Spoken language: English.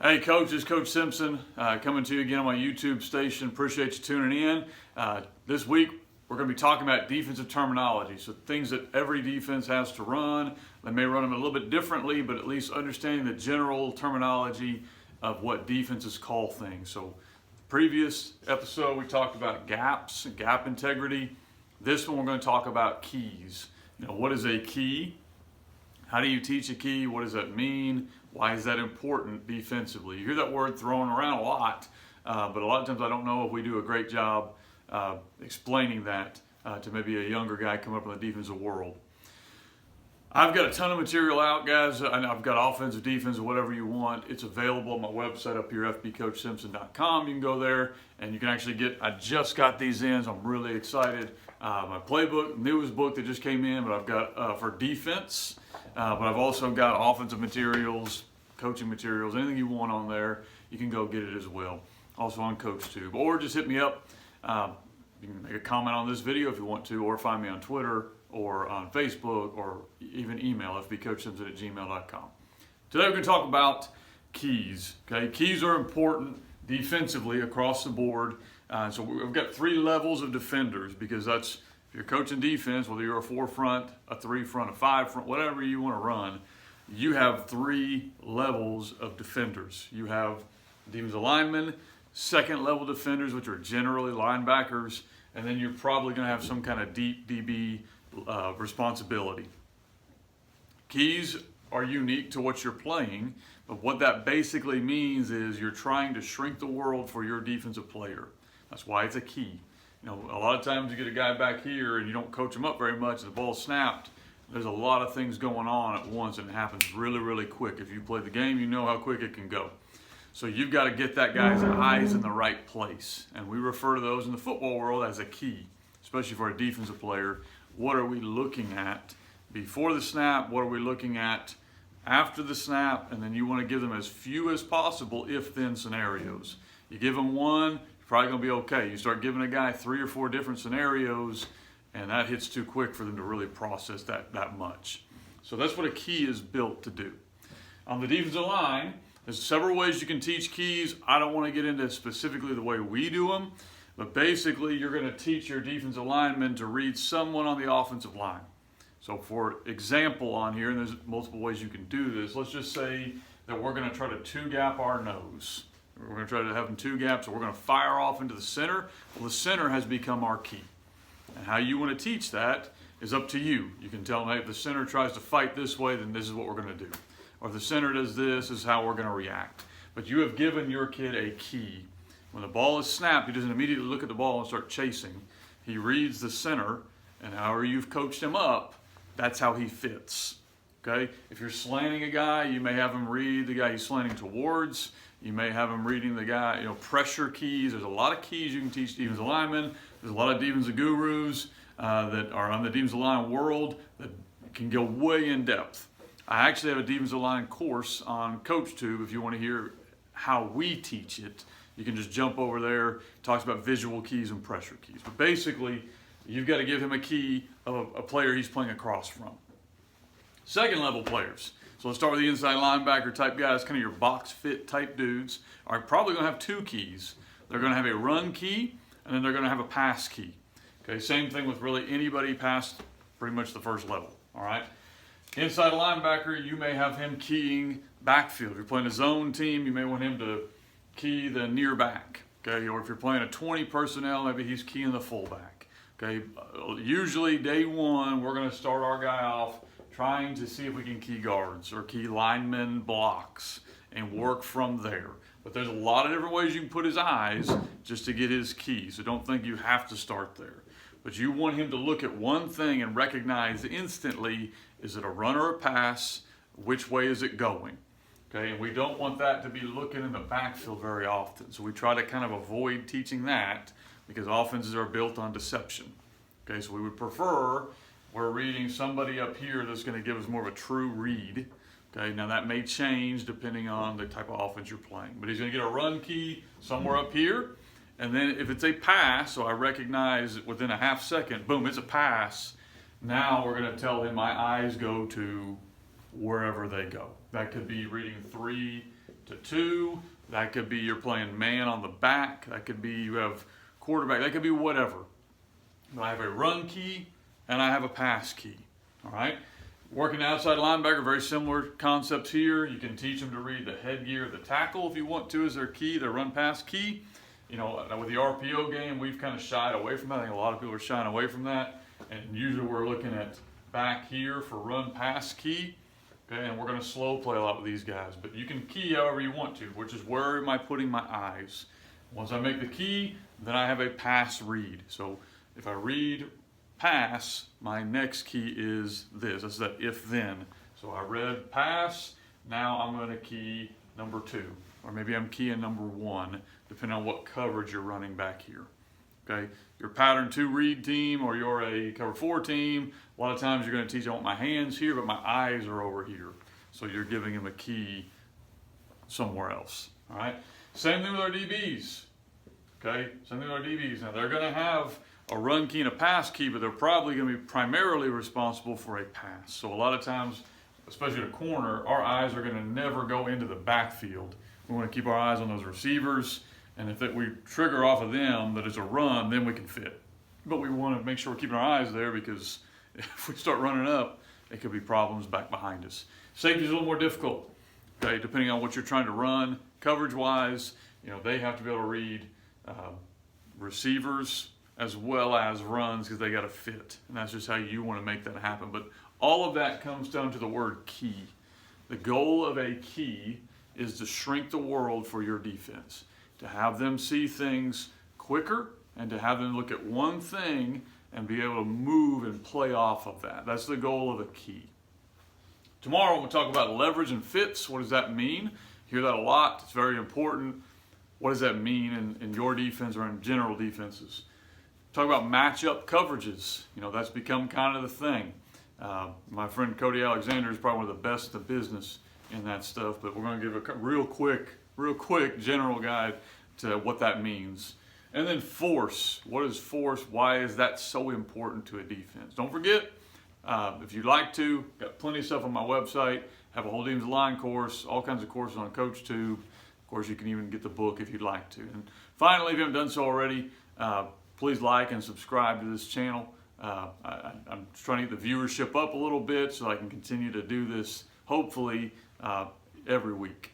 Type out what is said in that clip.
Hey Coach, it's Coach Simpson coming to you again on my YouTube station. Appreciate you tuning in. This week we're going to be talking about defensive terminology, so things that every defense has to run. They may run them a little bit differently, but at least understanding the general terminology of what defenses call things. So previous episode we talked about gaps, gap integrity. This one we're going to talk about keys. What is a key? How do you teach a key? What does that mean? Why is that important defensively? You hear that word thrown around a lot, but a lot of times I don't know if we do a great job explaining that to maybe a younger guy coming up in the defensive world. I've got a ton of material out, guys. I've got offensive, defensive, whatever you want. It's available on my website up here, fbcoachsimpson.com. You can go there and you can actually get, I just got these in, so I'm really excited. My playbook, newest book that just came in, but I've got for defense. But I've also got offensive materials, coaching materials, anything you want on there, you can go get it as well. Also on CoachTube. Or just hit me up. You can make a comment on this video if you want to, or find me on Twitter or on Facebook, or even email fbcoachsimpson@gmail.com. Today we're going to talk about keys. Okay, keys are important defensively across the board. So we've got three levels of defenders, because that's, if you're coaching defense, whether you're a 4 front, a 3 front, a 5 front, whatever you want to run, you have three levels of defenders. You have defensive linemen, second level defenders, which are generally linebackers, and then you're probably going to have some kind of deep DB responsibility. Keys are unique to what you're playing, but what that basically means is you're trying to shrink the world for your defensive player. That's why it's a key. A lot of times you get a guy back here and you don't coach him up very much, and the ball's snapped. There's a lot of things going on at once, and it happens really, really quick. If you play the game, you know how quick it can go. So you've got to get that guy's eyes in the right place. And we refer to those in the football world as a key, especially for a defensive player. What are we looking at before the snap? What are we looking at after the snap? And then you want to give them as few as possible if-then scenarios. You give them one, you're probably going to be okay. You start giving a guy 3 or 4 different scenarios, and that hits too quick for them to really process that much. So that's what a key is built to do. On the defensive line, there's several ways you can teach keys. I don't want to get into specifically the way we do them, but basically you're going to teach your defensive linemen to read someone on the offensive line. So for example on here, and there's multiple ways you can do this, let's just say that we're going to try to 2-gap our nose. We're going to try to have them 2 gaps, so we're going to fire off into the center. Well, the center has become our key. And how you want to teach that is up to you. You can tell them, hey, if the center tries to fight this way, then this is what we're going to do. Or if the center does this, is how we're going to react. But you have given your kid a key. When the ball is snapped, he doesn't immediately look at the ball and start chasing. He reads the center, and however you've coached him up, that's how he fits. Okay? If you're slanting a guy, you may have him read the guy he's slanting towards. You may have him reading the guy, pressure keys. There's a lot of keys you can teach defensive linemen. There's a lot of defensive gurus that are on the defensive line world that can go way in depth. I actually have a defensive line course on CoachTube. If you want to hear how we teach it, you can just jump over there. It talks about visual keys and pressure keys. But basically, you've got to give him a key of a player he's playing across from. Second level players. So let's start with the inside linebacker type guys, kind of your box fit type dudes, are probably going to have 2 keys. They're going to have a run key, and then they're going to have a pass key. Okay, same thing with really anybody past pretty much the first level. All right. Inside linebacker, you may have him keying backfield. If you're playing a zone team, you may want him to key the near back. Okay, or if you're playing a 20 personnel, maybe he's keying the fullback. Okay, usually day one, we're going to start our guy off trying to see if we can key guards or key linemen blocks and work from there. But there's a lot of different ways you can put his eyes just to get his key. So don't think you have to start there. But you want him to look at one thing and recognize instantly, is it a run or a pass? Which way is it going? Okay, and we don't want that to be looking in the backfield very often. So we try to kind of avoid teaching that, because offenses are built on deception. Okay, so we would prefer we're reading somebody up here that's going to give us more of a true read. Okay, now that may change depending on the type of offense you're playing. But he's going to get a run key somewhere up here. And then if it's a pass, so I recognize within a half second, boom, it's a pass. Now we're going to tell him my eyes go to wherever they go. That could be reading 3 to 2. That could be you're playing man on the back. That could be you have quarterback. That could be whatever. But I have a run key and I have a pass key. All right. Working outside linebacker, very similar concepts here. You can teach them to read the headgear of the tackle if you want to as their key, their run pass key. You know, with the RPO game, we've kind of shied away from that. I think a lot of people are shying away from that. And usually we're looking at back here for run pass key. Okay, and we're going to slow play a lot with these guys. But you can key however you want to, which is where am I putting my eyes. Once I make the key, then I have a pass read. So if I read pass, my next key is this. That's that if then. So I read pass, now I'm going to key number 2. Or maybe I'm keying number 1, depending on what coverage you're running back here. Okay, your pattern 2 read team or you're a cover 4 team, a lot of times you're going to teach I want my hands here, but my eyes are over here. So you're giving them a key somewhere else. All right, same thing with our DBs. Okay, same thing with our DBs. Now they're going to have a run key and a pass key, but they're probably going to be primarily responsible for a pass. So a lot of times, especially in a corner, our eyes are going to never go into the backfield. We want to keep our eyes on those receivers, and if we trigger off of them that it's a run, then we can fit. But we want to make sure we're keeping our eyes there because if we start running up, it could be problems back behind us. Safety is a little more difficult, okay, depending on what you're trying to run. Coverage-wise, you know, they have to be able to read receivers as well as runs because they got to fit. And that's just how you want to make that happen. But all of that comes down to the word key. The goal of a key is to shrink the world for your defense, to have them see things quicker and to have them look at one thing and be able to move and play off of that. That's the goal of a key. Tomorrow we'll talk about leverage and fits. What does that mean? Hear that a lot. It's very important. What does that mean in your defense or in general defenses? Talk about matchup coverages. You know, that's become kind of the thing. My friend Cody Alexander is probably one of the best in the business in that stuff, but we're going to give a real quick general guide to what that means. And then force. What is force? Why is that so important to a defense? Don't forget, if you'd like to, got plenty of stuff on my website. Have a whole defensive line course, all kinds of courses on CoachTube. Of course, you can even get the book if you'd like to. And finally, if you haven't done so already, please like and subscribe to this channel. I'm trying to get the viewership up a little bit so I can continue to do this, hopefully, every week.